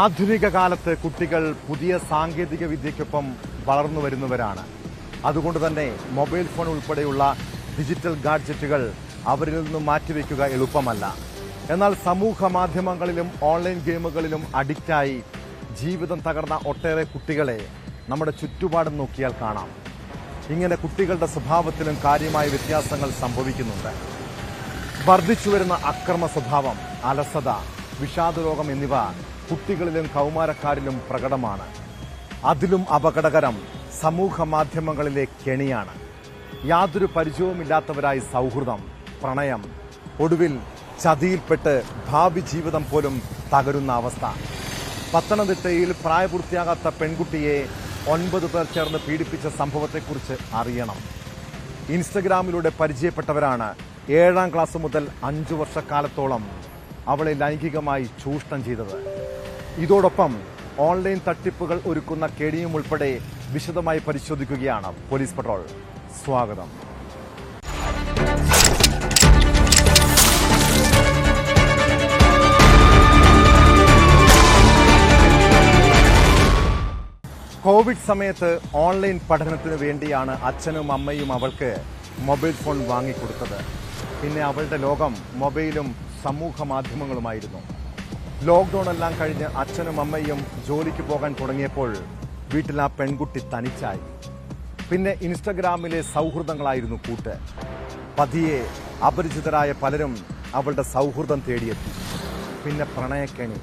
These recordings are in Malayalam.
ആധുനിക കാലത്ത് കുട്ടികൾ പുതിയ സാങ്കേതിക വിദ്യയ്ക്കൊപ്പം വളർന്നു വരുന്നവരാണ്. അതുകൊണ്ട് തന്നെ മൊബൈൽ ഫോൺ ഉൾപ്പെടെയുള്ള ഡിജിറ്റൽ ഗാഡ്ജറ്റുകൾ അവരിൽ നിന്നും മാറ്റിവെക്കുക എളുപ്പമല്ല. എന്നാൽ സമൂഹ മാധ്യമങ്ങളിലും ഓൺലൈൻ ഗെയിമുകളിലും അഡിക്റ്റായി ജീവിതം തകർന്ന ഒട്ടേറെ കുട്ടികളെ നമ്മുടെ ചുറ്റുപാടും നോക്കിയാൽ കാണാം. ഇങ്ങനെ കുട്ടികളുടെ സ്വഭാവത്തിലും കാര്യമായ വ്യത്യാസങ്ങൾ സംഭവിക്കുന്നുണ്ട്. വർദ്ധിച്ചുവരുന്ന അക്രമ സ്വഭാവം, അലസത, വിഷാദരോഗം എന്നിവ കുട്ടികളിലും കൗമാരക്കാരിലും പ്രകടമാണ്. അതിലും അപകടകരം സമൂഹ മാധ്യമങ്ങളിലെ കെണിയാണ്. യാതൊരു പരിചയവുമില്ലാത്തവരായി സൗഹൃദം, പ്രണയം, ഒടുവിൽ ചതിയിൽപ്പെട്ട് ഭാവി ജീവിതം പോലും തകരുന്ന അവസ്ഥ. പത്തനംതിട്ടയിൽ പ്രായപൂർത്തിയാകാത്ത പെൺകുട്ടിയെ 9 പേർ ചേർന്ന് പീഡിപ്പിച്ച സംഭവത്തെക്കുറിച്ച് അറിയണം. ഇൻസ്റ്റഗ്രാമിലൂടെ പരിചയപ്പെട്ടവരാണ് 7ാം ക്ലാസ് മുതൽ 5 വർഷക്കാലത്തോളം അവളെ ലൈംഗികമായി ചൂഷണം ചെയ്തത്. ഇതോടൊപ്പം ഓൺലൈൻ തട്ടിപ്പുകൾ ഒരുക്കുന്ന കെണിയും ഉൾപ്പെടെ വിശദമായി പരിശോധിക്കുകയാണ് പോലീസ് പട്രോൾ. സ്വാഗതം. കോവിഡ് സമയത്ത് ഓൺലൈൻ പഠനത്തിന് വേണ്ടിയാണ് അച്ഛനും അമ്മയും അവൾക്ക് മൊബൈൽ ഫോൺ വാങ്ങിക്കൊടുത്തത്. പിന്നെ അവളുടെ ലോകം മൊബൈലും സമൂഹ മാധ്യമങ്ങളുമായിരുന്നു. ലോക്ക്ഡൌൺ എല്ലാം കഴിഞ്ഞ് അച്ഛനും അമ്മയും ജോലിക്ക് പോകാൻ തുടങ്ങിയപ്പോൾ വീട്ടിൽ ആ പെൺകുട്ടി തനിച്ചായി. പിന്നെ ഇൻസ്റ്റഗ്രാമിലെ സൗഹൃദങ്ങളായിരുന്നു കൂട്ട്. പതിയെ അപരിചിതരായ പലരും അവളുടെ സൗഹൃദം തേടിയെത്തി. പിന്നെ പ്രണയക്കെണി.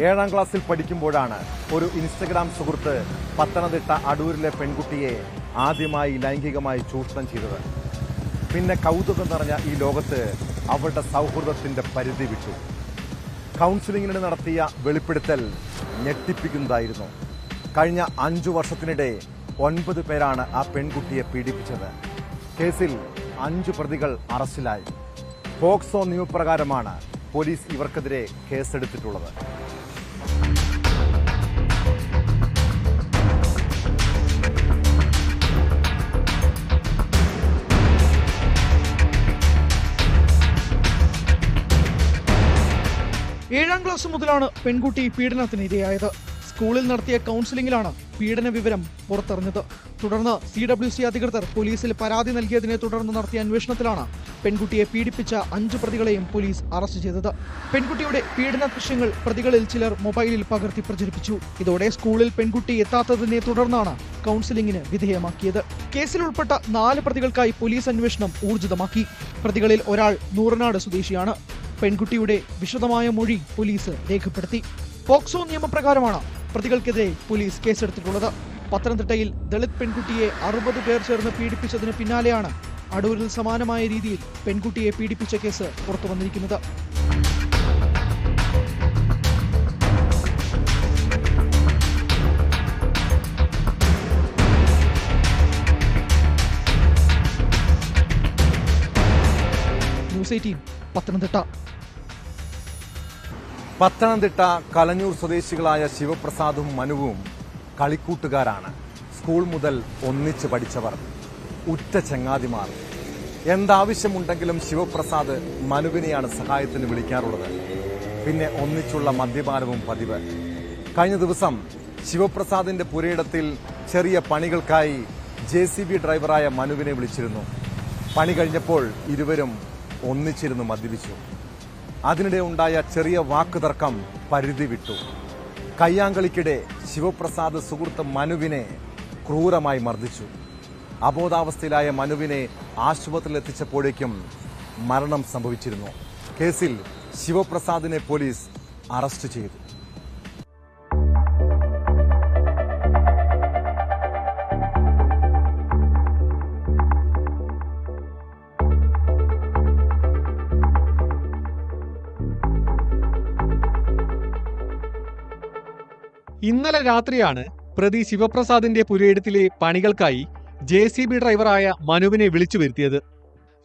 7ാം ക്ലാസ്സിൽ പഠിക്കുമ്പോഴാണ് ഒരു ഇൻസ്റ്റഗ്രാം സുഹൃത്ത് പത്തനംതിട്ട അടൂരിലെ പെൺകുട്ടിയെ ആദ്യമായി ലൈംഗികമായി ചൂഷണം ചെയ്തത്. പിന്നെ കൗതുകം നിറഞ്ഞ ഈ ലോകത്ത് അവളുടെ സൗഹൃദത്തിന്റെ പരിധി വിട്ടു. കൗൺസിലിംഗിന് നടത്തിയ വെളിപ്പെടുത്തൽ ഞെട്ടിപ്പിക്കുന്നതായിരുന്നു. കഴിഞ്ഞ 5 വർഷത്തിനിടെ 9 പേരാണ് ആ പെൺകുട്ടിയെ പീഡിപ്പിച്ചത്. കേസിൽ 5 പ്രതികൾ അറസ്റ്റിലായി. പോക്സോ നിയമപ്രകാരമാണ് പോലീസ് ഇവർക്കെതിരെ കേസെടുത്തിട്ടുള്ളത്. ഏഴാം ക്ലാസ് മുതലാണ് പെൺകുട്ടി പീഡനത്തിന് ഇരയായത്. സ്കൂളിൽ നടത്തിയ കൗൺസിലിംഗിലാണ് പീഡന വിവരം പുറത്തറിഞ്ഞത്. തുടർന്ന് CWC അധികൃതർ പോലീസിൽ പരാതി നൽകിയതിനെ തുടർന്ന് നടത്തിയ അന്വേഷണത്തിലാണ് പെൺകുട്ടിയെ പീഡിപ്പിച്ച 5 പ്രതികളെയും പോലീസ് അറസ്റ്റ് ചെയ്തത്. പെൺകുട്ടിയുടെ പീഡന ദൃശ്യങ്ങൾ പ്രതികളിൽ ചിലർ മൊബൈലിൽ പകർത്തി പ്രചരിപ്പിച്ചു. ഇതോടെ സ്കൂളിൽ പെൺകുട്ടി എത്താത്തതിനെ തുടർന്നാണ് കൗൺസിലിംഗിന് വിധേയമാക്കിയത്. കേസിൽ ഉൾപ്പെട്ട 4 പ്രതികൾക്കായി പോലീസ് അന്വേഷണം ഊർജിതമാക്കി. പ്രതികളിൽ ഒരാൾ നൂറനാട് സ്വദേശിയാണ്. പെൺകുട്ടിയുടെ വിശദമായ മൊഴി പോലീസ് രേഖപ്പെടുത്തി. പോക്സോ നിയമപ്രകാരമാണ് പ്രതികൾക്കെതിരെ പോലീസ് കേസെടുത്തിട്ടുള്ളത്. പത്തനംതിട്ടയിൽ ദളിത് പെൺകുട്ടിയെ 60 പേർ ചേർന്ന് പീഡിപ്പിച്ചതിന് പിന്നാലെയാണ് അടൂരിൽ സമാനമായ രീതിയിൽ പെൺകുട്ടിയെ പീഡിപ്പിച്ച കേസ് പുറത്തു വന്നിരിക്കുന്നത്. ന്യൂസ് 18 പത്തനംതിട്ട. പത്തനംതിട്ട കലഞ്ഞൂർ സ്വദേശികളായ ശിവപ്രസാദും മനുവും കളിക്കൂട്ടുകാരാണ്. സ്കൂൾ മുതൽ ഒന്നിച്ച് പഠിച്ചവർ, ഉറ്റ ചങ്ങാതിമാർ. എന്താവശ്യമുണ്ടെങ്കിലും ശിവപ്രസാദ് മനുവിനെയാണ് സഹായത്തിന് വിളിക്കാറുള്ളത്. പിന്നെ ഒന്നിച്ചുള്ള മദ്യപാനവും പതിവ്. കഴിഞ്ഞ ദിവസം ശിവപ്രസാദിന്റെ പുരയിടത്തിൽ ചെറിയ പണികൾക്കായി JCB ഡ്രൈവറായ മനുവിനെ വിളിച്ചിരുന്നു. പണി കഴിഞ്ഞപ്പോൾ ഇരുവരും ഒന്നിച്ചിരുന്ന് മദ്യപിച്ചു. അതിനിടെ ഉണ്ടായ ചെറിയ വാക്കുതർക്കം പരിധി വിട്ടു. കയ്യാങ്കളിക്കിടെ ശിവപ്രസാദ് സുഹൃത്ത് മനുവിനെ ക്രൂരമായി മർദ്ദിച്ചു. അബോധാവസ്ഥയിലായ മനുവിനെ ആശുപത്രിയിൽ എത്തിച്ചപ്പോഴേക്കും മരണം സംഭവിച്ചിരുന്നു. കേസിൽ ശിവപ്രസാദിനെ പോലീസ് അറസ്റ്റ് ചെയ്തു. ഇന്നലെ രാത്രിയാണ് പ്രതി ശിവപ്രസാദിന്റെ പുരയിടത്തിലെ പണികൾക്കായി JCB ഡ്രൈവറായ മനുവിനെ വിളിച്ചു വരുത്തിയത്.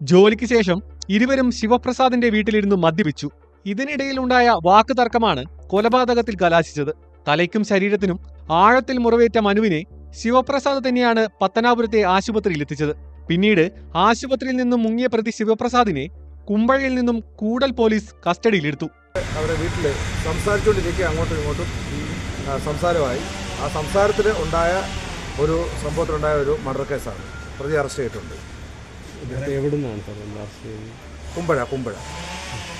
ജോലിക്ക് ശേഷം ഇരുവരും ശിവപ്രസാദിന്റെ വീട്ടിലിരുന്ന് മദ്യപിച്ചു. ഇതിനിടയിലുണ്ടായ വാക്കുതർക്കമാണ് കൊലപാതകത്തിൽ കലാശിച്ചത്. തലയ്ക്കും ശരീരത്തിനും ആഴത്തിൽ മുറിവേറ്റ മനുവിനെ ശിവപ്രസാദ് തന്നെയാണ് പത്തനാപുരത്തെ ആശുപത്രിയിൽ എത്തിച്ചത്. പിന്നീട് ആശുപത്രിയിൽ നിന്നും മുങ്ങിയ പ്രതി ശിവപ്രസാദിനെ കുമ്പഴയിൽ നിന്നും കൂടൽ പോലീസ് കസ്റ്റഡിയിലെടുത്തു. അവരെ വീട്ടിൽ സംസാരിച്ചുകൊണ്ടിരിക്കുക, അങ്ങോട്ടും ഇങ്ങോട്ടും സംസാരമായി. ആ സംസാരത്തിൽ ഉണ്ടായ ഒരു സംഭവത്തിലുണ്ടായ ഒരു മർഡർ കേസാണ്. പ്രതി അറസ്റ്റ് ചെയ്തിട്ടുണ്ട്. കുമ്പഴ.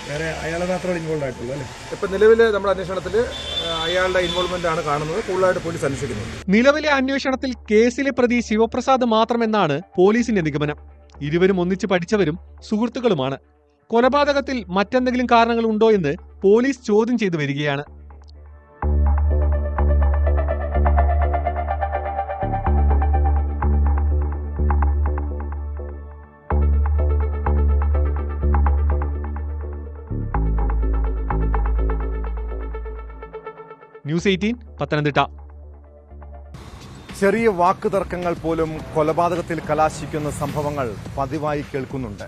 വേറെ അയാളെ മാത്രമേ ഇൻവോൾവ് ആയിട്ടുള്ളൂ അല്ലേ? ഇപ്പം നിലവിൽ നമ്മുടെ അന്വേഷണത്തിൽ അയാളുടെ ഇൻവോൾവ്മെന്റ് ആണ് കാണുന്നത്. കൂടുതലായിട്ട് പോലീസ് അന്വേഷിക്കുന്നത്. നിലവിലെ അന്വേഷണത്തിൽ കേസിലെ പ്രതി ശിവപ്രസാദ് മാത്രമെന്നാണ് പോലീസിന്റെ നിഗമനം. ഇരുവരും ഒന്നിച്ച് പഠിച്ചവരും സുഹൃത്തുക്കളുമാണ്. കൊലപാതകത്തിൽ മറ്റെന്തെങ്കിലും കാരണങ്ങൾ ഉണ്ടോ എന്ന് പോലീസ് ചോദ്യം ചെയ്തു വരികയാണ്. ന്യൂസ് 18 പത്തനംതിട്ട. ചെറിയ വാക്കുതർക്കങ്ങൾ പോലും കൊലപാതകത്തിൽ കലാശിക്കുന്ന സംഭവങ്ങൾ പതിവായി കേൾക്കുന്നുണ്ട്.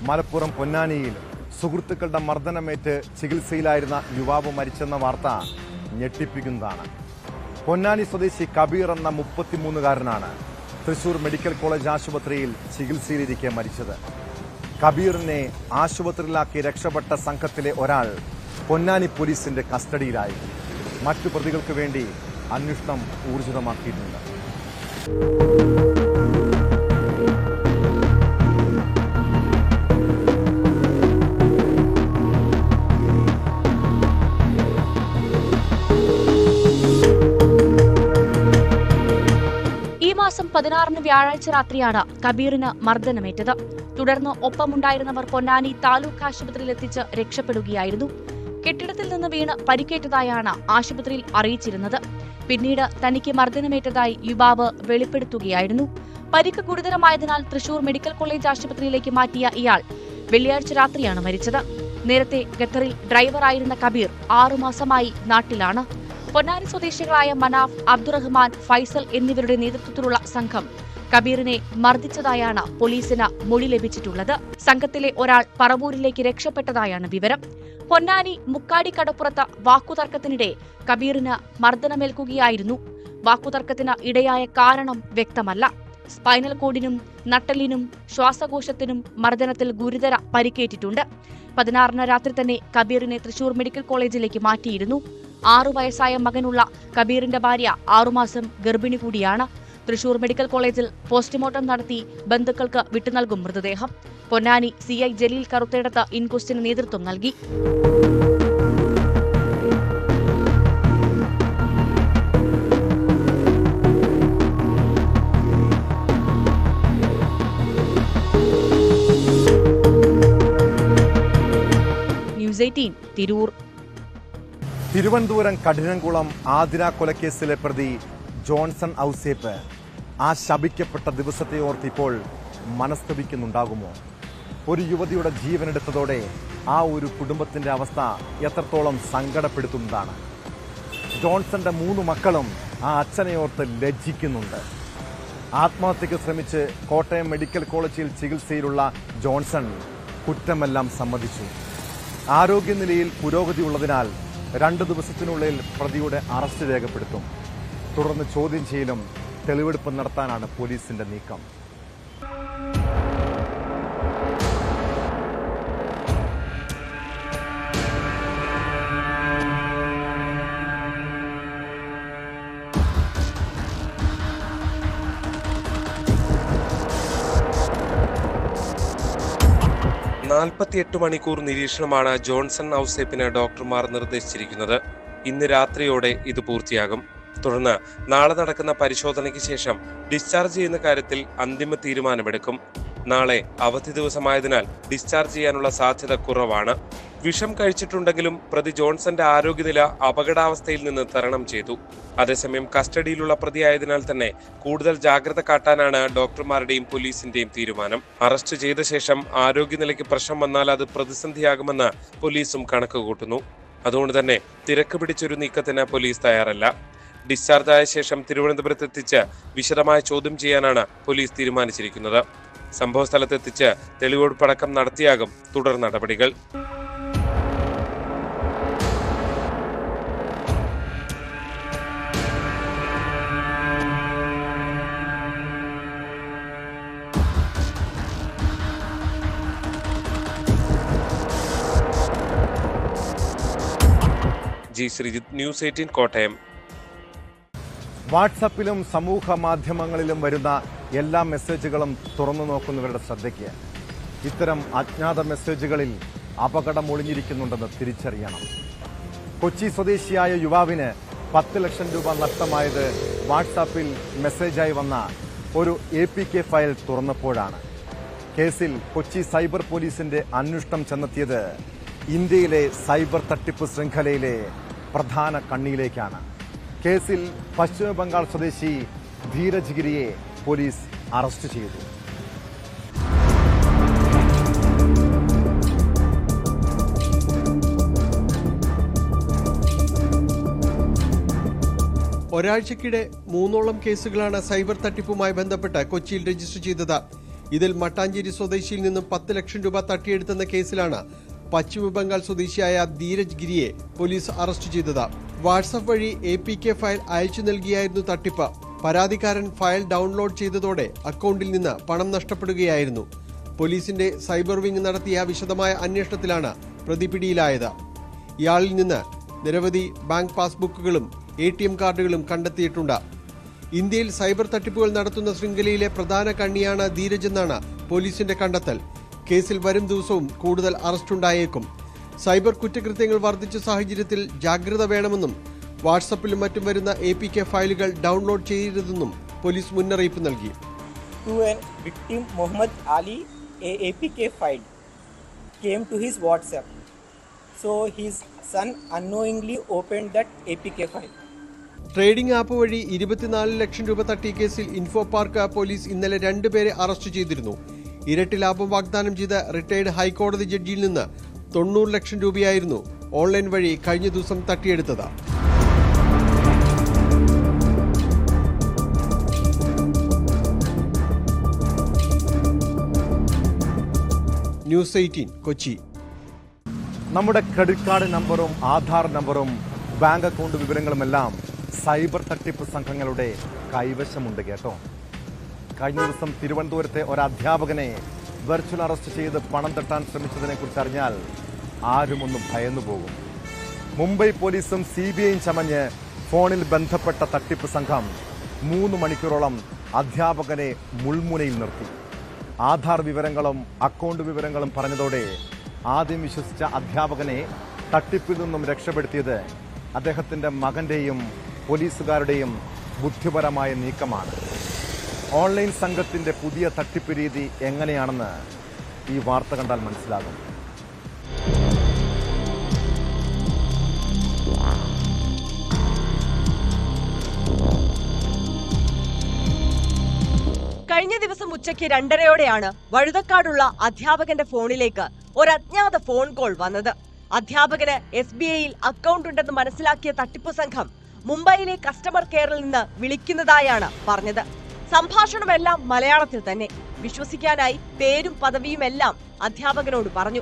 മലപ്പുറം പൊന്നാനിയിൽ സുഹൃത്തുക്കളുടെ മർദ്ദനമേറ്റ് ചികിത്സയിലായിരുന്ന യുവാവ് മരിച്ചെന്ന വാർത്ത ഞെട്ടിപ്പിക്കുന്നതാണ്. പൊന്നാനി സ്വദേശി കബീർ എന്ന 33-കാരനാണ് തൃശൂർ മെഡിക്കൽ കോളേജ് ആശുപത്രിയിൽ ചികിത്സയിലിരിക്കെ മരിച്ചത്. കബീറിനെ ആശുപത്രിയിലാക്കി രക്ഷപ്പെട്ട സംഘത്തിലെ ഒരാൾ പൊന്നാനി പോലീസിന്റെ കസ്റ്റഡിയിലായി. മറ്റു പ്രതികൾക്ക് വേണ്ടി അന്വേഷണം ഊർജിതമാക്കിയിട്ടുണ്ട്. ഈ മാസം 16 വ്യാഴാഴ്ച രാത്രിയാണ് കബീറിന് മർദ്ദനമേറ്റത്. തുടർന്ന് ഒപ്പമുണ്ടായിരുന്നവർ പൊന്നാനി താലൂക്ക് ആശുപത്രിയിൽ എത്തിച്ച് രക്ഷപ്പെടുകയായിരുന്നു. കെട്ടിടത്തിൽ നിന്ന് വീണ് പരിക്കേറ്റതായാണ് ആശുപത്രിയിൽ അറിയിച്ചിരുന്നത്. പിന്നീട് തനിക്ക് മർദ്ദനമേറ്റതായി യുവാവ് വെളിപ്പെടുത്തുകയായിരുന്നു. പരിക്ക് ഗുരുതരമായതിനാൽ തൃശൂർ മെഡിക്കൽ കോളേജ് ആശുപത്രിയിലേക്ക് മാറ്റിയ ഇയാൾ വെള്ളിയാഴ്ച രാത്രിയാണ് മരിച്ചത്. നേരത്തെ ഖത്തറിൽ ഡ്രൈവറായിരുന്ന കബീർ 6 മാസമായി നാട്ടിലാണ്. പൊന്നാനി സ്വദേശികളായ മനാഫ്, അബ്ദുറഹ്മാൻ, ഫൈസൽ എന്നിവരുടെ നേതൃത്വത്തിലുള്ള സംഘം കബീറിനെ മർദ്ദിച്ചതായാണ് പോലീസിന് മൊഴി ലഭിച്ചിട്ടുള്ളത്. സംഘത്തിലെ ഒരാൾ പറവൂരിലേക്ക് രക്ഷപ്പെട്ടതായാണ് വിവരം. പൊന്നാനി മുക്കാടി കടപ്പുറത്ത് വാക്കുതർക്കത്തിനിടെ കബീറിന് മർദ്ദനമേൽക്കുകയായിരുന്നു. വാക്കുതർക്കത്തിന് ഇടയായ കാരണം വ്യക്തമല്ല. സ്പൈനൽ കോഡിനും നട്ടലിനും ശ്വാസകോശത്തിനും മർദ്ദനത്തിൽ ഗുരുതര പരിക്കേറ്റിട്ടുണ്ട്. 16 രാത്രി തന്നെ കബീറിനെ തൃശൂർ മെഡിക്കൽ കോളേജിലേക്ക് മാറ്റിയിരുന്നു. 6 വയസ്സായ മകനുള്ള കബീറിന്റെ ഭാര്യ 6 മാസം ഗർഭിണി കൂടിയാണ്. തൃശൂർ മെഡിക്കൽ കോളേജിൽ പോസ്റ്റ്മോർട്ടം നടത്തി ബന്ധുക്കൾക്ക് വിട്ടുനൽകും മൃതദേഹം. പൊന്നാനി CI ജലീൽ കറുത്തേടത്ത് ഇൻക്വസ്റ്റിന് നേതൃത്വം നൽകി. ന്യൂസ് 18 തിരൂർ. തിരുവനന്തപുരം കഠിനംകുളം ആതിര കൊലക്കേസിലെ പ്രതി ജോൺസൺ ഔസേപ്പ് ആ ശപിക്കപ്പെട്ട ദിവസത്തെ ഓർത്തിപ്പോൾ മനസ്തപിക്കുന്നുണ്ടാകുമോ? ഒരു യുവതിയുടെ ജീവനെടുത്തതോടെ ആ ഒരു കുടുംബത്തിന്റെ അവസ്ഥ എത്രത്തോളം സങ്കടപ്പെടുത്തുന്നതാണ്. ജോൺസന്റെ 3 മക്കളും ആ അച്ഛനെ ഓർത്ത് ലജ്ജിക്കുന്നുണ്ട്. ആത്മഹത്യക്ക് ശ്രമിച്ച് കോട്ടയം മെഡിക്കൽ കോളേജിൽ ചികിത്സയിലുള്ള ജോൺസൺ കുറ്റമെല്ലാം സമ്മതിച്ചു. ആരോഗ്യനിലയിൽ പുരോഗതിയുള്ളതിനാൽ 2 ദിവസത്തിനുള്ളിൽ പ്രതിയുടെ അറസ്റ്റ് രേഖപ്പെടുത്തും. തുടർന്ന് ചോദ്യം ചെയ്യലും തെളിവെടുപ്പ് നടത്താനാണ് പോലീസിന്റെ നീക്കം. നാൽപ്പത്തിയെട്ട് മണിക്കൂർ നിരീക്ഷണമാണ് ജോൺസൺ ഔസേപ്പിന് ഡോക്ടർമാർ നിർദ്ദേശിച്ചിരിക്കുന്നത്. ഇന്ന് രാത്രിയോടെ ഇത് പൂർത്തിയാകും. തുടർന്ന് നാളെ നടക്കുന്ന പരിശോധനയ്ക്ക് ശേഷം ഡിസ്ചാർജ് ചെയ്യുന്ന കാര്യത്തിൽ അന്തിമ തീരുമാനമെടുക്കും. നാളെ അവധി ദിവസമായതിനാൽ ഡിസ്ചാർജ് ചെയ്യാനുള്ള സാധ്യത കുറവാണ്. വിഷം കഴിച്ചിട്ടുണ്ടെങ്കിലും പ്രതി ജോൺസന്റെ ആരോഗ്യനില അപകടാവസ്ഥയിൽ നിന്ന് തരണം ചെയ്തു. അതേസമയം കസ്റ്റഡിയിലുള്ള പ്രതിയായതിനാൽ തന്നെ കൂടുതൽ ജാഗ്രത കാട്ടാനാണ് ഡോക്ടർമാരുടെയും പോലീസിന്റെയും തീരുമാനം. അറസ്റ്റ് ചെയ്ത ശേഷം ആരോഗ്യനിലയ്ക്ക് പ്രശ്നം വന്നാൽ അത് പ്രതിസന്ധിയാകുമെന്ന് പോലീസും കണക്ക് കൂട്ടുന്നു. അതുകൊണ്ട് തന്നെ തിരക്ക് പിടിച്ചൊരു നീക്കത്തിന് പോലീസ് തയ്യാറല്ല. ഡിസ്ചാർജ് ആയ ശേഷം തിരുവനന്തപുരത്ത് എത്തിച്ച് വിശദമായ ചോദ്യം ചെയ്യാനാണ് പോലീസ് തീരുമാനിച്ചിരിക്കുന്നത്. സംഭവസ്ഥലത്തെത്തിച്ച് തെളിവെടുപ്പടക്കം നടത്തിയാകും തുടർ നടപടികൾ. G Sreejith, news 18 Kottayam. വാട്സപ്പിലും സമൂഹ മാധ്യമങ്ങളിലും വരുന്ന എല്ലാ മെസ്സേജുകളും തുറന്നു നോക്കുന്നവരുടെ ശ്രദ്ധയ്ക്ക് ഇത്തരം അജ്ഞാത മെസ്സേജുകളിൽ അപകടം ഒളിഞ്ഞിരിക്കുന്നുണ്ടെന്ന് തിരിച്ചറിയണം. കൊച്ചി സ്വദേശിയായ യുവാവിന് 10 ലക്ഷം രൂപ നഷ്ടമായത് വാട്സാപ്പിൽ മെസ്സേജായി വന്ന ഒരു APK ഫയൽ തുറന്നപ്പോഴാണ്. കേസിൽ കൊച്ചി സൈബർ പോലീസിന്റെ അന്വേഷണം ചെന്നെത്തിയത് ഇന്ത്യയിലെ സൈബർ തട്ടിപ്പ് ശൃംഖലയിലെ പ്രധാന കണ്ണിയിലേക്കാണ്. കേസിൽ പശ്ചിമ ബംഗാൾ സ്വദേശി ധീരജ് ഗിരിയെ പോലീസ് അറസ്റ്റ് ചെയ്തു. ഒരാഴ്ചക്കിടെ 3ഓളം കേസുകളാണ് സൈബർ തട്ടിപ്പുമായി ബന്ധപ്പെട്ട് കൊച്ചിയിൽ രജിസ്റ്റർ ചെയ്തത്. ഇതിൽ മട്ടാഞ്ചേരി സ്വദേശിയിൽ നിന്നും 10 ലക്ഷം രൂപ തട്ടിയെടുത്തെന്ന കേസിലാണ് പശ്ചിമ ബംഗാൾ സ്വദേശിയായ ധീരജ് ഗിരിയെ പോലീസ് അറസ്റ്റ് ചെയ്തത്. വാട്സാപ്പ് വഴി APK ഫയൽ അയച്ചു നൽകിയായിരുന്നു തട്ടിപ്പ്. പരാതിക്കാരൻ ഫയൽ ഡൗൺലോഡ് ചെയ്തതോടെ അക്കൗണ്ടിൽ നിന്ന് പണം നഷ്ടപ്പെടുകയായിരുന്നു. പോലീസിന്റെ സൈബർ വിംഗ് നടത്തിയ വിശദമായ അന്വേഷണത്തിലാണ് പ്രതി പിടിയിലായത്. ഇയാളിൽ നിന്ന് നിരവധി ബാങ്ക് പാസ്ബുക്കുകളും ATM കാർഡുകളും കണ്ടെത്തിയിട്ടുണ്ട്. ഇന്ത്യയിൽ സൈബർ തട്ടിപ്പുകൾ നടത്തുന്ന ശൃംഖലയിലെ പ്രധാന കണ്ണിയാണ് ധീരജ് എന്നാണ് പോലീസിന്റെ കണ്ടെത്തൽ. കേസിൽ വരും ദിവസവും കൂടുതൽ അറസ്റ്റുണ്ടായേക്കും. സൈബർ കുറ്റകൃത്യങ്ങൾ വർദ്ധിച്ച സാഹചര്യത്തിൽ ജാഗ്രത വേണമെന്നും വാട്സാപ്പിലും മറ്റും വരുന്ന APK ഫയലുകൾ ഡൗൺലോഡ് ചെയ്യരുതെന്നും പോലീസ് മുന്നറിയിപ്പ് നൽകി. To a victim, Muhammad Ali, a APK file came to his WhatsApp. So his son unknowingly opened that APK file. Trading app വഴി 24 ലക്ഷം രൂപ തട്ടിയ കേസിൽ ഇൻഫോ പാർക്ക് പോലീസ് ഇന്നലെ 2 പേരെ അറസ്റ്റ് ചെയ്തിരുന്നു. ഇരട്ടി ലാഭം വാഗ്ദാനം ചെയ്ത റിട്ടയർഡ് ഹൈക്കോടതി ജഡ്ജിയിൽ നിന്ന് 90 ലക്ഷം രൂപയായിരുന്നു ഓൺലൈൻ വഴി കഴിഞ്ഞ ദിവസം തട്ടിയെടുത്തത്. ന്യൂസ് 18 കൊച്ചി. നമ്മുടെ ക്രെഡിറ്റ് കാർഡ് നമ്പറും ആധാർ നമ്പറും ബാങ്ക് അക്കൗണ്ട് വിവരങ്ങളുമെല്ലാം സൈബർ തട്ടിപ്പ് സംഘങ്ങളുടെ കൈവശമുണ്ട് കേട്ടോ. കഴിഞ്ഞ ദിവസം തിരുവനന്തപുരത്തെ ഒരു അധ്യാപകനെ വെർച്വൽ അറസ്റ്റ് ചെയ്ത് പണം തട്ടാൻ ശ്രമിച്ചതിനെ കുറിച്ച് അറിഞ്ഞാൽ ആരും ഒന്ന് ഭയന്നു പോകും. മുംബൈ പോലീസും CBIയും ചമഞ്ഞ് ഫോണിൽ ബന്ധപ്പെട്ട തട്ടിപ്പ് സംഘം 3 മണിക്കൂറോളം അധ്യാപകനെ മുൾമുനയിൽ നിർത്തി. ആധാർ വിവരങ്ങളും അക്കൗണ്ട് വിവരങ്ങളും പറഞ്ഞതോടെ ആദ്യം വിശ്വസിച്ച അധ്യാപകനെ തട്ടിപ്പിൽ നിന്നും രക്ഷപ്പെടുത്തിയത് അദ്ദേഹത്തിന്റെ മകന്റെയും പോലീസുകാരുടെയും ബുദ്ധിപരമായ നീക്കമാണ്. ഓൺലൈൻ സംഘത്തിന്റെ പുതിയ തട്ടിപ്പ് രീതി എങ്ങനെയാണെന്ന് ഈ വാർത്ത കണ്ടാൽ മനസ്സിലാകും. കഴിഞ്ഞ ദിവസം ഉച്ചയ്ക്ക് 2:30യോടെയാണ് വഴുതക്കാടുള്ള അധ്യാപകന്റെ ഫോണിലേക്ക് ഒരു അജ്ഞാത ഫോൺ കോൾ വന്നത്. അധ്യാപകന് SBIയിൽ അക്കൗണ്ട് ഉണ്ടെന്ന് മനസ്സിലാക്കിയ തട്ടിപ്പ് സംഘം മുംബൈയിലെ കസ്റ്റമർ കെയറിൽ നിന്ന് വിളിക്കുന്നതായാണ് പറഞ്ഞത്. സംഭാഷണമെല്ലാം മലയാളത്തിൽ തന്നെ. വിശ്വസിക്കാനായി പേരും പദവിയുമെല്ലാം അധ്യാപകനോട് പറഞ്ഞു.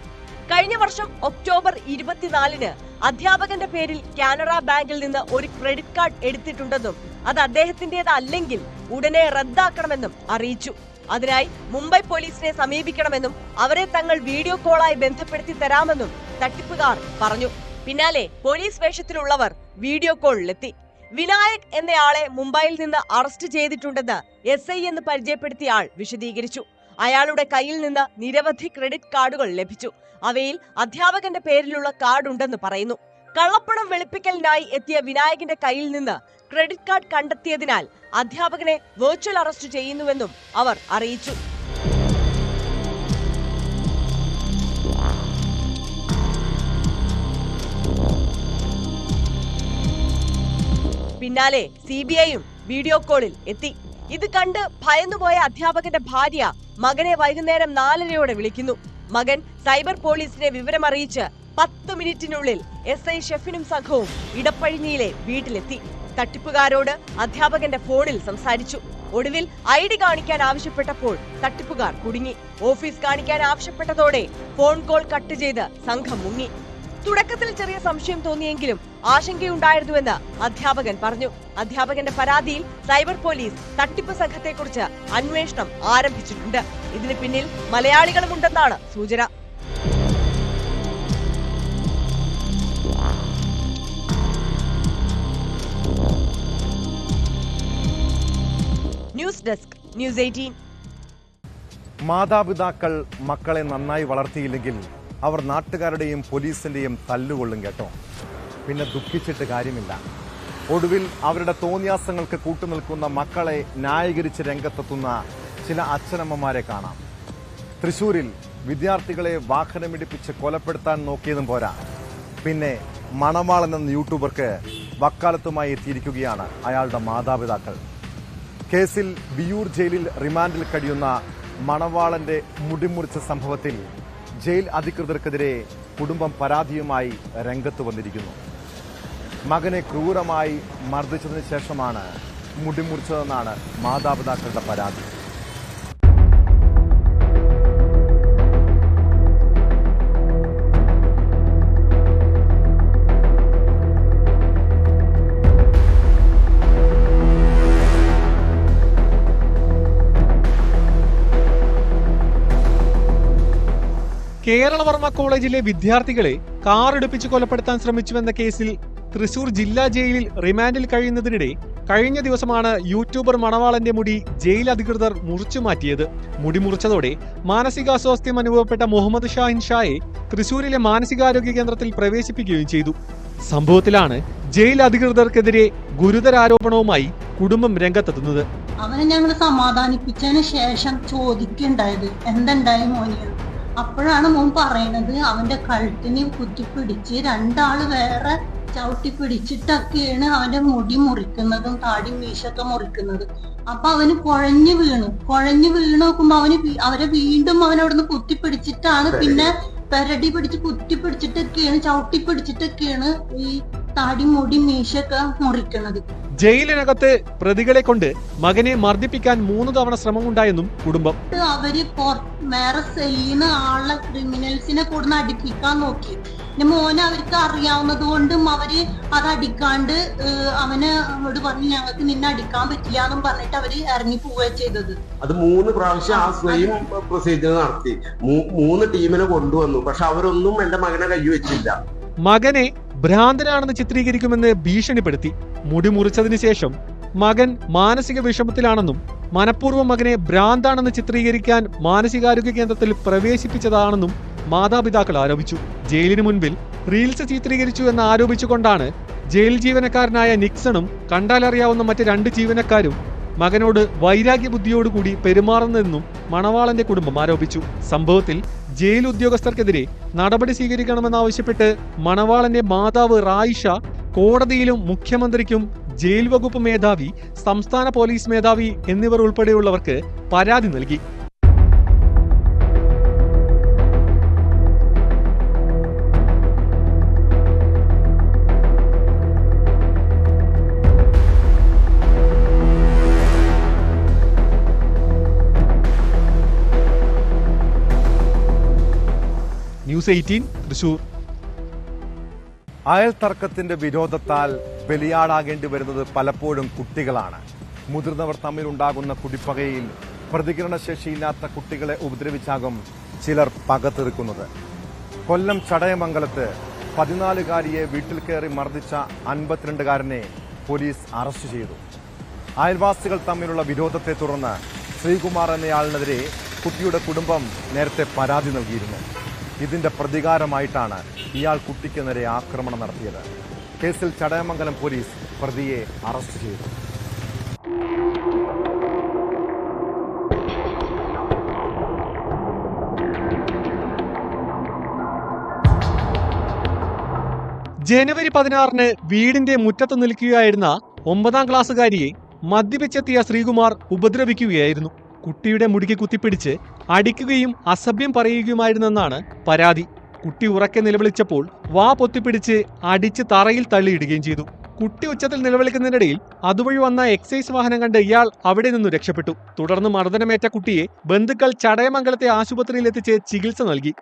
കഴിഞ്ഞ വർഷം ഒക്ടോബർ 24-ന് അധ്യാപകന്റെ പേരിൽ കാനറ ബാങ്കിൽ നിന്ന് ഒരു ക്രെഡിറ്റ് കാർഡ് എടുത്തിട്ടുണ്ടെന്നും അത് അദ്ദേഹത്തിന്റേതല്ലെങ്കിൽ ഉടനെ റദ്ദാക്കണമെന്നും അറിയിച്ചു. അതിനായി മുംബൈ പോലീസിനെ സമീപിക്കണമെന്നും അവരെ തങ്ങൾ വീഡിയോ കോളായി ബന്ധപ്പെടുത്തി തരാമെന്നും തട്ടിപ്പുകാർ പറഞ്ഞു. പിന്നാലെ പോലീസ് വേഷത്തിലുള്ളവർ വീഡിയോ കോളിലെത്തി. വിനായക് എന്നയാളെ മുംബൈയിൽ നിന്ന് അറസ്റ്റ് ചെയ്തിട്ടുണ്ടെന്ന് SI എന്ന് പരിചയപ്പെടുത്തിയ ആൾ വിശദീകരിച്ചു. അയാളുടെ കയ്യിൽ നിന്ന് നിരവധി ക്രെഡിറ്റ് കാർഡുകൾ ലഭിച്ചു. അവയിൽ അധ്യാപകന്റെ പേരിലുള്ള കാർഡ് ഉണ്ടെന്ന് പറയുന്നു. കള്ളപ്പണം വെളുപ്പിക്കലിനായി എത്തിയ വിനായകിന്റെ കയ്യിൽ നിന്ന് ക്രെഡിറ്റ് കാർഡ് കണ്ടെത്തിയതിനാൽ അധ്യാപകനെ വെർച്വൽ അറസ്റ്റ് ചെയ്യുന്നുവെന്നും അവർ അറിയിച്ചു. പിന്നാലെ CBIയും വീഡിയോ കോളിൽ എത്തി. ഇത് കണ്ട് ഭയന്നുപോയ അധ്യാപകന്റെ ഭാര്യ മകനെ വൈകുന്നേരം 4:30യോടെ വിളിക്കുന്നു. മകൻ സൈബർ പോലീസിനെ വിവരമറിയിച്ച് 10 മിനിറ്റിനുള്ളിൽ SI ഷെഫിനും സംഘവും ഇടപ്പഴിഞ്ഞിയിലെ വീട്ടിലെത്തി. തട്ടിപ്പുകാരോട് അധ്യാപകന്റെ ഫോണിൽ സംസാരിച്ചു. ഒടുവിൽ ID കാണിക്കാൻ ആവശ്യപ്പെട്ടപ്പോൾ തട്ടിപ്പുകാർ കുടുങ്ങി. ഓഫീസ് കാണിക്കാൻ ആവശ്യപ്പെട്ടതോടെ ഫോൺ കോൾ കട്ട് ചെയ്ത് സംഘം മുങ്ങി. തുടക്കത്തിൽ ചെറിയ സംശയം തോന്നിയെങ്കിലും ആശങ്കയുണ്ടായിരുന്നുവെന്ന് അധ്യാപകൻ പറഞ്ഞു. അധ്യാപകന്റെ പരാതിയിൽ സൈബർ പോലീസ് തട്ടിപ്പ് സംഘത്തെക്കുറിച്ച് അന്വേഷണം ആരംഭിച്ചിട്ടുണ്ട്. ഇതിന് പിന്നിൽ മലയാളികളുമുണ്ടെന്നാണ് സൂചന. News desk news 18. മാതാപിതാക്കൾ മക്കളെ നന്നായി വളർത്തിയില്ലെങ്കിൽ അവർ നാട്ടുകാരുടെയും പോലീസിന്റെയും തല്ലുകൊള്ളും കേട്ടോ. പിന്നെ ദുഃഖിച്ചിട്ട് കാര്യമില്ല. ഒടുവിൽ അവരുടെ തോന്നിയാസങ്ങൾക്ക് കൂട്ടുനിൽക്കുന്ന മക്കളെ ന്യായീകരിച്ച് രംഗത്തെത്തുന്ന ചില അച്ഛനമ്മമാരെ കാണാം. തൃശൂരിൽ വിദ്യാർത്ഥികളെ വാഹനമിടിപ്പിച്ച് കൊലപ്പെടുത്താൻ നോക്കിയതും പോരാ, പിന്നെ മണവാളൻ എന്ന യൂട്യൂബർക്ക് വക്കാലത്തുമായി എത്തിയിരിക്കുകയാണ് അയാളുടെ മാതാപിതാക്കൾ. കേസിൽ വിയൂർ ജയിലിൽ റിമാൻഡിൽ കഴിയുന്ന മണവാളന്റെ മുടിമുറിച്ച സംഭവത്തിൽ ജയിൽ അധികൃതർക്കെതിരെ കുടുംബം പരാതിയുമായി രംഗത്ത് വന്നിരിക്കുന്നു. മകനെ ക്രൂരമായി മർദ്ദിച്ചതിന് ശേഷമാണ് മുടിമുറിച്ചതെന്നാണ് മാതാപിതാക്കളുടെ പരാതി. കേരളവർമ്മ കോളേജിലെ വിദ്യാർത്ഥികളെ കാറിടിപ്പിച്ച് കൊലപ്പെടുത്താൻ ശ്രമിച്ചുവെന്ന കേസിൽ തൃശൂർ ജില്ലാ ജയിലിൽ റിമാൻഡിൽ കഴിയുന്നതിനിടെ കഴിഞ്ഞ ദിവസമാണ് യൂട്യൂബർ മണവാളന്റെ മുടി ജയിൽ അധികൃതർ മുറിച്ചുമാറ്റിയത്. മുടി മുറിച്ചതോടെ മാനസികാസ്വാസ്ഥ്യം അനുഭവപ്പെട്ട മുഹമ്മദ് ഷാഹിൻ ഷായെ തൃശൂരിലെ മാനസികാരോഗ്യ കേന്ദ്രത്തിൽ പ്രവേശിപ്പിക്കുകയും ചെയ്തു. സംഭവത്തിലാണ് ജയിൽ അധികൃതർക്കെതിരെ ഗുരുതരാരോപണവുമായി കുടുംബം രംഗത്തെത്തുന്നത്. അവനെ ഞങ്ങൾ സമാധാനിപ്പിച്ചതിന് ശേഷം ചോദിക്കുണ്ടായത് എന്തുണ്ടായി മോനിയാണ്. അപ്പോഴാണ് മോൻ പറയണത് അവന്റെ കഴുത്തിന് കുത്തിപ്പിടിച്ച് രണ്ടാള് വേറെ ചവിട്ടി പിടിച്ചിട്ടൊക്കെയാണ് അവന്റെ മുടി മുറിക്കുന്നതും താടി മീശൊക്കെ മുറിക്കുന്നത്. അപ്പൊ അവന് കുഴഞ്ഞു വീണ് നോക്കുമ്പോ അവരെ വീണ്ടും അവനവിടുന്ന് കുത്തിപ്പിടിച്ചിട്ടാണ്, പിന്നെ പെരടി പിടിച്ച് കുത്തിപ്പിടിച്ചിട്ടൊക്കെയാണ് ചവിട്ടി പിടിച്ചിട്ടൊക്കെയാണ് ഈ താടി മുടി മീശൊക്കെ മുറിക്കുന്നത്. ജയിലിനകത്ത് പ്രതികളെ കൊണ്ട് മകനെ മർദ്ദിപ്പിക്കാൻ 3 തവണ ശ്രമമുണ്ടായെന്നും കുടുംബം. അവര് വേറെ സെല്ലിന്ന് ആളെ ക്രിമിനൽസിനെ കൊടുന്ന് അടിപ്പിക്കാൻ നോക്കി. മോനെ അവർക്ക് അറിയാവുന്നത് കൊണ്ടും അവര് അത് അടിക്കാണ്ട് അവനോട് പറഞ്ഞു ഞങ്ങൾക്ക് നിന്നെ അടിക്കാൻ പറ്റില്ല എന്നും പറഞ്ഞിട്ട് അവര് ഇറങ്ങി പോവുകയാണ് ചെയ്തത്. അത് 3 പ്രാവശ്യം ആ സെയിം പ്രൊസീജിയർ നടത്തി 3 ടീമിനെ കൊണ്ടുവന്നു. പക്ഷെ അവരൊന്നും എന്റെ മകനെ കൈവച്ചില്ല. മകനെ ഭ്രാന്തനാണെന്ന് ചിത്രീകരിക്കുമെന്ന് ഭീഷണിപ്പെടുത്തി. മുടി മുറിച്ചതിന് ശേഷം മകൻ മാനസിക വിഷമത്തിലാണെന്നും മനഃപൂർവ്വം മകനെ ഭ്രാന്താണെന്ന് ചിത്രീകരിക്കാൻ മാനസികാരോഗ്യ കേന്ദ്രത്തിൽ പ്രവേശിപ്പിച്ചതാണെന്നും മാതാപിതാക്കൾ ആരോപിച്ചു. ജയിലിന് മുൻപിൽ റീൽസ് ചിത്രീകരിച്ചു എന്ന് ആരോപിച്ചുകൊണ്ടാണ് ജയിൽ ജീവനക്കാരനായ നിക്സണും കണ്ടാലറിയാവുന്ന മറ്റ് 2 ജീവനക്കാരും മകനോട് വൈരാഗ്യ ബുദ്ധിയോടുകൂടി പെരുമാറുന്നതെന്നും മണവാളന്റെ കുടുംബം ആരോപിച്ചു. സംഭവത്തിൽ ജയിൽ ഉദ്യോഗസ്ഥർക്കെതിരെ നടപടി സ്വീകരിക്കണമെന്നാവശ്യപ്പെട്ട് മണവാളന്റെ മാതാവ് റായിഷ കോടതിയിലും മുഖ്യമന്ത്രിക്കും ജയിൽ വകുപ്പ് മേധാവി, സംസ്ഥാന പോലീസ് മേധാവി എന്നിവർ ഉൾപ്പെടെയുള്ളവർക്ക് പരാതി നൽകി. ന്യൂസ് 18 തൃശൂർ. അയൽത്തർക്കത്തിന്റെ വിരോധത്താൽ ബലിയാടാകേണ്ടി വരുന്നത് പലപ്പോഴും കുട്ടികളാണ്. മുതിർന്നവർ തമ്മിലുണ്ടാകുന്ന കുടിപ്പകയിൽ പ്രതികരണശേഷിയില്ലാത്ത കുട്ടികളെ ഉപദ്രവിച്ചാകും ചിലർ പക തീർക്കുന്നത്. കൊല്ലം ചടയമംഗലത്ത് 14-കാരിയെ വീട്ടിൽ കയറി മർദ്ദിച്ച 52-കാരനെ പോലീസ് അറസ്റ്റ് ചെയ്തു. അയൽവാസികൾ തമ്മിലുള്ള വിരോധത്തെ തുടർന്ന് ശ്രീകുമാർ എന്നയാളിനെതിരെ കുട്ടിയുടെ കുടുംബം നേരത്തെ പരാതി നൽകിയിരുന്നു. ഇതിന്റെ പ്രതികാരമായിട്ടാണ് ഇയാൾ കുട്ടിക്ക് നേരെ ആക്രമണം നടത്തിയത്. കേസിൽ ചടയമംഗലം പോലീസ് പ്രതിയെ അറസ്റ്റ് ചെയ്തു. ജനുവരി 16-ന് വീടിന്റെ മുറ്റത്ത് നിൽക്കുകയായിരുന്ന 9ാം ക്ലാസ്സുകാരിയെ മദ്യപിച്ചെത്തിയ ശ്രീകുമാർ ഉപദ്രവിക്കുകയായിരുന്നു. കുട്ടിയുടെ മുടിക്ക് കുത്തിപ്പിടിച്ച് അടിക്കുകയും അസഭ്യം പറയുകയുമായിരുന്നെന്നാണ് പരാതി. കുട്ടി ഉറക്കെ നിലവിളിച്ചപ്പോൾ വാ പൊത്തിപ്പിടിച്ച് അടിച്ച് തറയിൽ തള്ളിയിടുകയും ചെയ്തു. കുട്ടി ഉച്ചത്തിൽ നിലവിളിക്കുന്നതിനിടയിൽ അതുവഴി വന്ന എക്സൈസ് വാഹനം കണ്ട് ഇയാൾ അവിടെ നിന്നു രക്ഷപ്പെട്ടു. തുടർന്ന് മർദ്ദനമേറ്റ കുട്ടിയെ ബന്ധുക്കൾ ചടയമംഗലത്തെ ആശുപത്രിയിൽ എത്തിച്ച് ചികിത്സ നൽകി.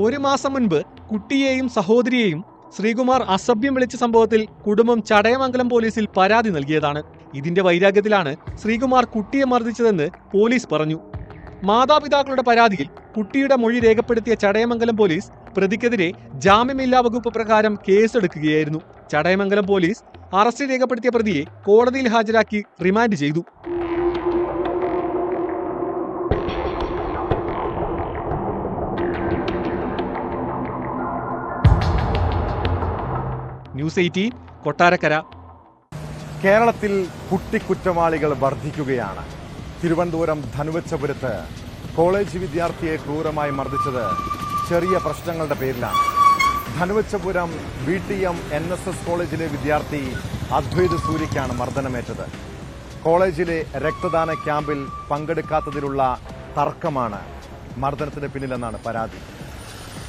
ഒരു മാസം മുൻപ് കുട്ടിയെയും സഹോദരിയെയും ശ്രീകുമാർ അസഭ്യം വിളിച്ച സംഭവത്തിൽ കുടുംബം ചടയമംഗലം പോലീസിൽ പരാതി നൽകിയതാണ്. ഇതിന്റെ വൈരാഗ്യത്തിലാണ് ശ്രീകുമാർ കുട്ടിയെ മർദ്ദിച്ചതെന്ന് പോലീസ് പറഞ്ഞു. മാതാപിതാക്കളുടെ പരാതിയിൽ കുട്ടിയുടെ മൊഴി രേഖപ്പെടുത്തിയ ചടയമംഗലം പോലീസ് പ്രതിക്കെതിരെ ജാമ്യമില്ലാ വകുപ്പ് പ്രകാരം കേസെടുക്കുകയായിരുന്നു. ചടയമംഗലം പോലീസ് അറസ്റ്റ് രേഖപ്പെടുത്തിയ പ്രതിയെ കോടതിയിൽ ഹാജരാക്കി റിമാൻഡ് ചെയ്തു. ന്യൂസ് 18 കൊട്ടാരക്കര. കേരളത്തിൽ കുട്ടിക്കുറ്റവാളികൾ വർദ്ധിക്കുകയാണ്. തിരുവനന്തപുരം ധനുവച്ചപുരത്ത് കോളേജ് വിദ്യാർത്ഥിയെ ക്രൂരമായി മർദ്ദിച്ചത് ചെറിയ പ്രശ്നങ്ങളുടെ പേരിലാണ്. ധനുവച്ചപുരം VTM NSS കോളേജിലെ വിദ്യാർത്ഥി അദ്വൈത് സൂര്യയ്ക്കാണ് മർദ്ദനമേറ്റത്. കോളേജിലെ രക്തദാന ക്യാമ്പിൽ പങ്കെടുക്കാത്തതിലുള്ള തർക്കമാണ് മർദ്ദനത്തിന് പിന്നിലെന്നാണ് പരാതി.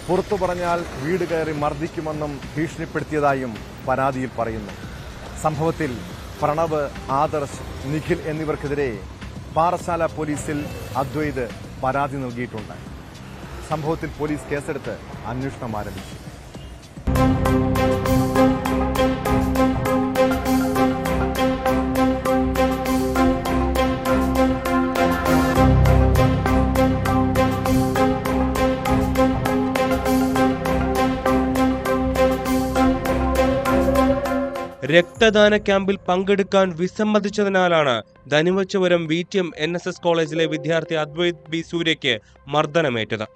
പുറത്തു പറഞ്ഞാൽ വീട് കയറി മർദ്ദിക്കുമെന്നും ഭീഷണിപ്പെടുത്തിയതായും പരാതിയിൽ പറയുന്നു. സംഭവത്തിൽ പ്രണവ്, ആദർശ്, നിഖിൽ എന്നിവർക്കെതിരെ പാറശാല പോലീസിൽ അദ്വൈത് പരാതി നൽകിയിട്ടുണ്ട്. സംഭവത്തിൽ പോലീസ് കേസെടുത്ത് അന്വേഷണം ആരംഭിച്ചു. രക്തദാന ക്യാമ്പിൽ പങ്കെടുക്കാൻ വിസമ്മതിച്ചതിനാലാണ് ധനുവച്ചപുരം VTM NSS കോളേജിലെ വിദ്യാർത്ഥി അദ്വൈത് B സൂര്യയ്ക്ക് മർദ്ദനമേറ്റത്.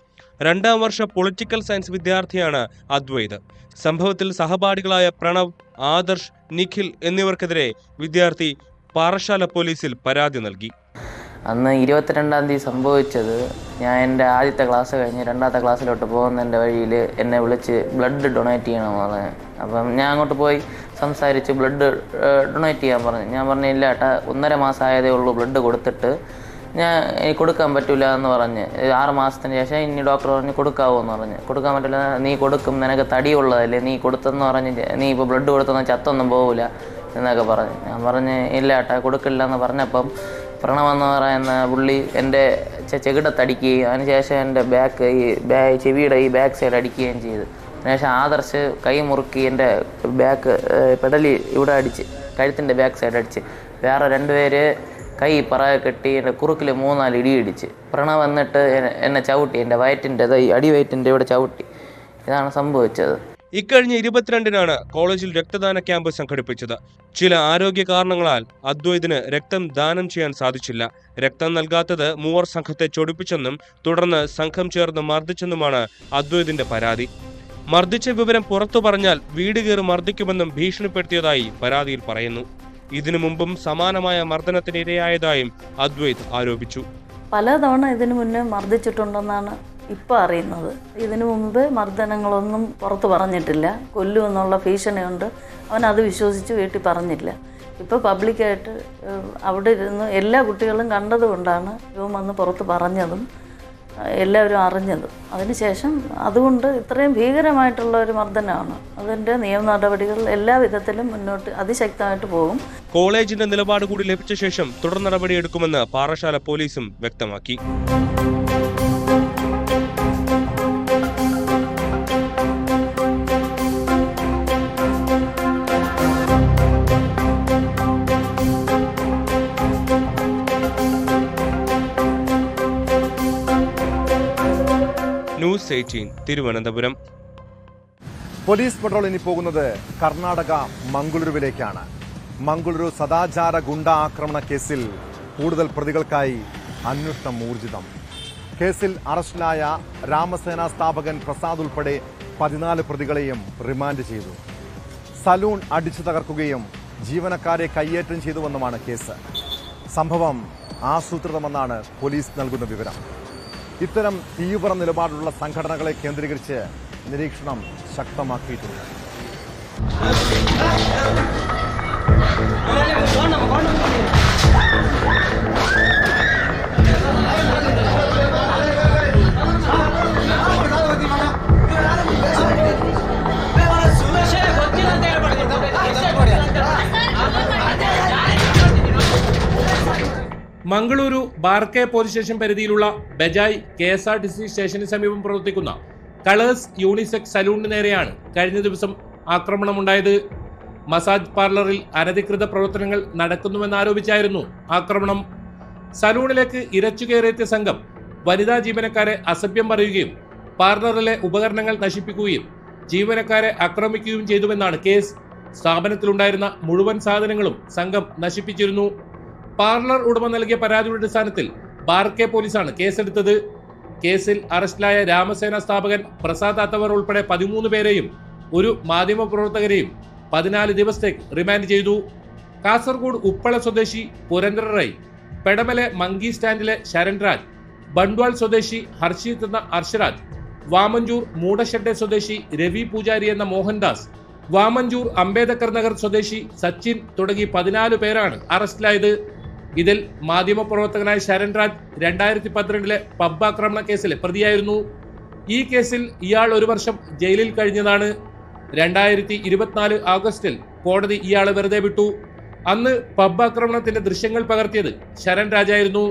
2ാം വർഷ പൊളിറ്റിക്കൽ സയൻസ് വിദ്യാർത്ഥിയാണ് അദ്വൈത്. സംഭവത്തിൽ സഹപാഠികളായ പ്രണവ്, ആദർശ്, നിഖിൽ എന്നിവർക്കെതിരെ വിദ്യാർത്ഥി പാറശാല പോലീസിൽ പരാതി നൽകി. അന്ന് 22-ാം തീയതി സംഭവിച്ചത്, ഞാൻ എൻ്റെ ആദ്യത്തെ ക്ലാസ് കഴിഞ്ഞ് 2ാമത്തെ ക്ലാസ്സിലോട്ട് പോകുന്നതിൻ്റെ വഴിയിൽ എന്നെ വിളിച്ച് ബ്ലഡ് ഡൊണേറ്റ് ചെയ്യണമെന്ന് പറഞ്ഞു. അപ്പം ഞാൻ അങ്ങോട്ട് പോയി സംസാരിച്ച് ബ്ലഡ് ഡൊണേറ്റ് ചെയ്യാൻ പറഞ്ഞു. ഞാൻ പറഞ്ഞു ഇല്ല ഏട്ടാ, 1.5 മാസം ആയതേ ഉള്ളൂ ബ്ലഡ് കൊടുത്തിട്ട്, ഞാൻ കൊടുക്കാൻ പറ്റില്ല എന്ന് പറഞ്ഞ് 6 മാസത്തിന് ശേഷം ഇനി ഡോക്ടർ പറഞ്ഞ് കൊടുക്കാവോ എന്ന് പറഞ്ഞ്. കൊടുക്കാൻ പറ്റില്ല, നീ കൊടുക്കും, നിനക്ക് തടിയുള്ളതല്ലേ, നീ കൊടുത്തെന്ന് പറഞ്ഞ് നീ ഇപ്പോൾ ബ്ലഡ് കൊടുത്തെന്ന് ചത്തൊന്നും പോകില്ല എന്നൊക്കെ പറഞ്ഞു. ഞാൻ പറഞ്ഞ് ഇല്ല ഏട്ടാ കൊടുക്കില്ല എന്ന് പറഞ്ഞപ്പം പ്രണവെന്ന് പറയുന്ന പുള്ളി എൻ്റെ ചെകിടത്തടിക്കുകയും അതിനുശേഷം എൻ്റെ ചെവിയുടെ ഈ ബാക്ക് സൈഡ് അടിക്കുകയും ചെയ്തു. അതിനുശേഷം ആദർശ് കൈ മുറുക്കി എൻ്റെ ബാക്ക് പെടലി ഇവിടെ അടിച്ച്, കഴുത്തിൻ്റെ ബാക്ക് സൈഡ് അടിച്ച്. വേറെ 2 പേര് കൈ പറയെ കെട്ടി എൻ്റെ കുറുക്കിൽ 3-4 ഇടിയിടിച്ച്. പ്രണവ് വന്നിട്ട് എന്നെ ചവിട്ടി, എൻ്റെ വയറ്റിൻ്റെ അടിവയറ്റിൻ്റെ ഇവിടെ ചവിട്ടി. ഇതാണ് സംഭവിച്ചത്. ഇക്കഴിഞ്ഞ 22-നാണ് കോളേജിൽ രക്തദാന ക്യാമ്പ് സംഘടിപ്പിച്ചത്. ചില ആരോഗ്യ കാരണങ്ങളാൽ അദ്വൈതിന് രക്തം ദാനം ചെയ്യാൻ സാധിച്ചില്ല. രക്തം നൽകാത്തത് മൂവർ സംഘത്തെ ചൊടിപ്പിച്ചെന്നും തുടർന്ന് സംഘം ചേർന്ന് മർദ്ദിച്ചെന്നുമാണ് അദ്വൈതിന്റെ പരാതി. മർദ്ദിച്ച വിവരം പുറത്തു പറഞ്ഞാൽ വീട് കയറി മർദ്ദിക്കുമെന്നും ഭീഷണിപ്പെടുത്തിയതായി പരാതിയിൽ പറയുന്നു. ഇതിനു മുമ്പും സമാനമായ മർദ്ദനത്തിന് ഇരയായതായും അദ്വൈത് ആരോപിച്ചു. പലതവണ ഇതിനു മുന്നേ മർദ്ദിച്ചിട്ടുണ്ടെന്നാണ് ഇപ്പോൾ അറിയുന്നത്. ഇതിനു മുമ്പ് മർദ്ദനങ്ങളൊന്നും പുറത്ത് പറഞ്ഞിട്ടില്ല. കൊല്ലുമെന്നുള്ള ഭീഷണിയുണ്ട്, അവൻ അത് വിശ്വസിച്ച് വീട്ടിൽ പറഞ്ഞില്ല. ഇപ്പോൾ പബ്ലിക്കായിട്ട് അവിടെ ഇരുന്ന് എല്ലാ കുട്ടികളും കണ്ടതുകൊണ്ടാണ് ഇവൻ വന്ന് പുറത്ത് പറഞ്ഞതും എല്ലാവരും അറിഞ്ഞതും. അതിനുശേഷം അതുകൊണ്ട് ഇത്രയും ഭീകരമായിട്ടുള്ള ഒരു മർദ്ദനമാണ്. അതിൻ്റെ നിയമ നടപടികൾ എല്ലാ വിധത്തിലും മുന്നോട്ട് അതിശക്തമായിട്ട് പോകും. കോളേജിന്റെ നിലപാട് കൂടി ലഭിച്ച ശേഷം തുടർ നടപടിയെടുക്കുമെന്ന് പാറശാല പോലീസും വ്യക്തമാക്കി. ന്യൂസ് 18 തിരുവനന്തപുരം. പോലീസ് പട്രോൾ ഇനി പോകുന്നത് കർണാടക മംഗളൂരുവിലേക്കാണ്. മംഗളൂരു സദാചാര ഗുണ്ട ആക്രമണ കേസിൽ കൂടുതൽ പ്രതികൾക്കായി അന്വേഷണം ഊർജിതം. കേസിൽ അറസ്റ്റിലായ രാമസേന സ്ഥാപകൻ പ്രസാദ് ഉൾപ്പെടെ 14 പ്രതികളെയും റിമാൻഡ് ചെയ്തു. സലൂൺ അടിച്ചു തകർക്കുകയും ജീവനക്കാരെ കയ്യേറ്റം ചെയ്തുവെന്നുമാണ് കേസ്. സംഭവം ആസൂത്രിതമെന്നാണ് പോലീസ് നൽകുന്ന വിവരം. ഇത്തരം തീവ്ര നിലപാടുള്ള സംഘടനകളെ കേന്ദ്രീകരിച്ച് നിരീക്ഷണം ശക്തമാക്കിയിട്ടുണ്ട്. മംഗളൂരു ബാർക്കെ പോലീസ് സ്റ്റേഷൻ പരിധിയിലുള്ള ബജായ് KSRTC സ്റ്റേഷന് സമീപം പ്രവർത്തിക്കുന്ന കളേഴ്സ് യൂണിസെക്സ് സലൂണിന് നേരെയാണ് കഴിഞ്ഞ ദിവസം ആക്രമണമുണ്ടായത്. മസാജ് പാർലറിൽ അനധികൃത പ്രവർത്തനങ്ങൾ നടക്കുന്നുവെന്നാരോപിച്ചായിരുന്നു ആക്രമണം. സലൂണിലേക്ക് ഇരച്ചുകയറിയെത്തിയ സംഘം വനിതാ ജീവനക്കാരെ അസഭ്യം പറയുകയും പാർലറിലെ ഉപകരണങ്ങൾ നശിപ്പിക്കുകയും ജീവനക്കാരെ ആക്രമിക്കുകയും ചെയ്തുവെന്നാണ് കേസ്. സ്ഥാപനത്തിലുണ്ടായിരുന്ന മുഴുവൻ സാധനങ്ങളും സംഘം നശിപ്പിച്ചിരുന്നു. പാർലർ ഉടമ നൽകിയ പരാതിയുടെ അടിസ്ഥാനത്തിൽ ബാർക്കെ പോലീസാണ് കേസെടുത്തത്. കേസിൽ അറസ്റ്റിലായ രാമസേന സ്ഥാപകൻ പ്രസാദ് അത്തവർ ഉൾപ്പെടെ 13 പേരെയും ഒരു മാധ്യമപ്രവർത്തകരെയും 14 ദിവസത്തേക്ക് റിമാൻഡ് ചെയ്തു. കാസർഗോഡ് ഉപ്പള സ്വദേശി പുരന്ദർ റൈ, പെടമലെ മങ്കി സ്റ്റാൻഡിലെ ശരൺരാജ്, ബണ്ട്വാൾ സ്വദേശി ഹർഷീത് എന്ന അർഷരാജ്, വാമഞ്ചൂർ മൂടഷെഡ്ഡെ സ്വദേശി രവി പൂജാരി എന്ന മോഹൻദാസ്, വാമഞ്ചൂർ അംബേദ്കർ നഗർ സ്വദേശി സച്ചിൻ തുടങ്ങി 14 പേരാണ് അറസ്റ്റിലായത്. ഇതിൽ മാധ്യമപ്രവർത്തകനായ ശരൺരാജ് 2012 പബ് ആക്രമണ കേസിലെ പ്രതിയായിരുന്നു. ഈ കേസിൽ ഇയാൾ 1 വർഷം ജയിലിൽ കഴിഞ്ഞതാണ്. 2024 ആഗസ്റ്റിൽ കോടതി ഇയാളെ വെറുതെ വിട്ടു. അന്ന് പബ് ആക്രമണത്തിന്റെ ദൃശ്യങ്ങൾ പകർത്തിയത് ശരൺരാജായിരുന്നു.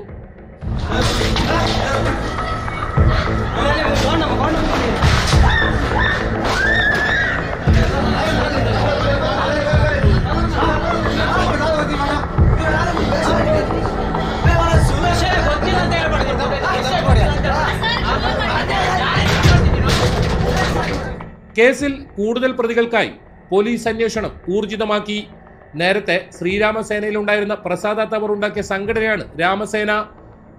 കേസിൽ കൂടുതൽ പ്രതികൾക്കായി പോലീസ് അന്വേഷണം ഊർജിതമാക്കി. നേരത്തെ ശ്രീരാമസേനയിലുണ്ടായിരുന്ന പ്രസാദ് അത്തവർ ഉണ്ടാക്കിയ സംഘടനയാണ് രാമസേന.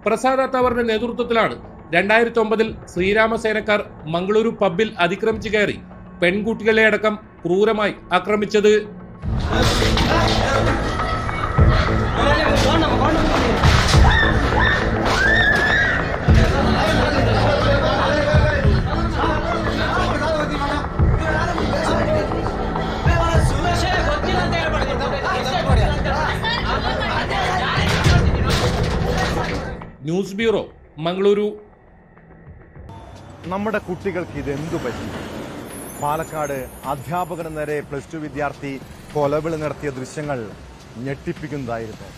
പ്രസാദ് അത്തവറിന്റെ നേതൃത്വത്തിലാണ് 2009 ശ്രീരാമസേനക്കാർ മംഗളൂരു പബ്ബിൽ അതിക്രമിച്ചു കയറി പെൺകുട്ടികളെ അടക്കം ക്രൂരമായി ആക്രമിച്ചത്. News bureau, Mangaluru. നമ്മുടെ കുട്ടികൾക്ക് ഇതെന്തു പറ്റി? പാലക്കാട് അധ്യാപകന് നേരെ +2 വിദ്യാർത്ഥി കൊലവിളി നടത്തിയ ദൃശ്യങ്ങൾ ഞെട്ടിപ്പിക്കുന്നതായിരുന്നു.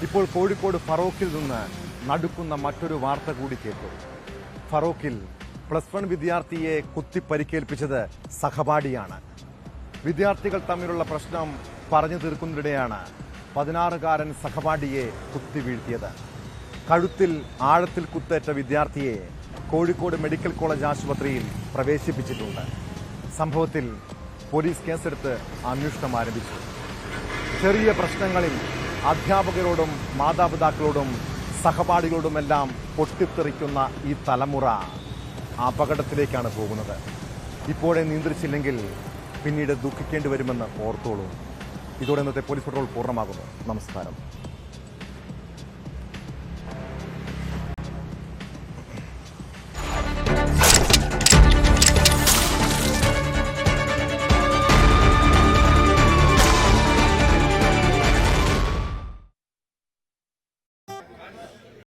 ഇപ്പോൾ കോഴിക്കോട് ഫറോക്കിൽ നിന്ന് നടുക്കുന്ന മറ്റൊരു വാർത്ത കൂടി കേട്ടു. ഫറോക്കിൽ +1 വിദ്യാർത്ഥിയെ കുത്തി പരിക്കേൽപ്പിച്ചത് സഹപാഠിയാണ്. വിദ്യാർത്ഥികൾ തമ്മിലുള്ള പ്രശ്നം പറഞ്ഞു തീർക്കുന്നതിനിടെയാണ് 16-കാരൻ സഹപാഠിയെ കുത്തി വീഴ്ത്തിയത്. കഴുത്തിൽ ആഴത്തിൽ കുത്തേറ്റ വിദ്യാർത്ഥിയെ കോഴിക്കോട് മെഡിക്കൽ കോളേജ് ആശുപത്രിയിൽ പ്രവേശിപ്പിച്ചിട്ടുണ്ട്. സംഭവത്തിൽ പോലീസ് കേസെടുത്ത് അന്വേഷണം ആരംഭിച്ചു. ചെറിയ പ്രശ്നങ്ങളിൽ അധ്യാപകരോടും മാതാപിതാക്കളോടും സഹപാഠികളോടുമെല്ലാം പൊട്ടിത്തെറിക്കുന്ന ഈ തലമുറ അപകടത്തിലേക്കാണ് പോകുന്നത്. ഇപ്പോഴേ നിയന്ത്രിച്ചില്ലെങ്കിൽ പിന്നീട് ദുഃഖിക്കേണ്ടി വരുമെന്ന് ഓർത്തോളൂ. ഇതോടെ ഇന്നത്തെ പോലീസ് പട്രോൾ പൂർണ്ണമാകുന്നു. നമസ്കാരം.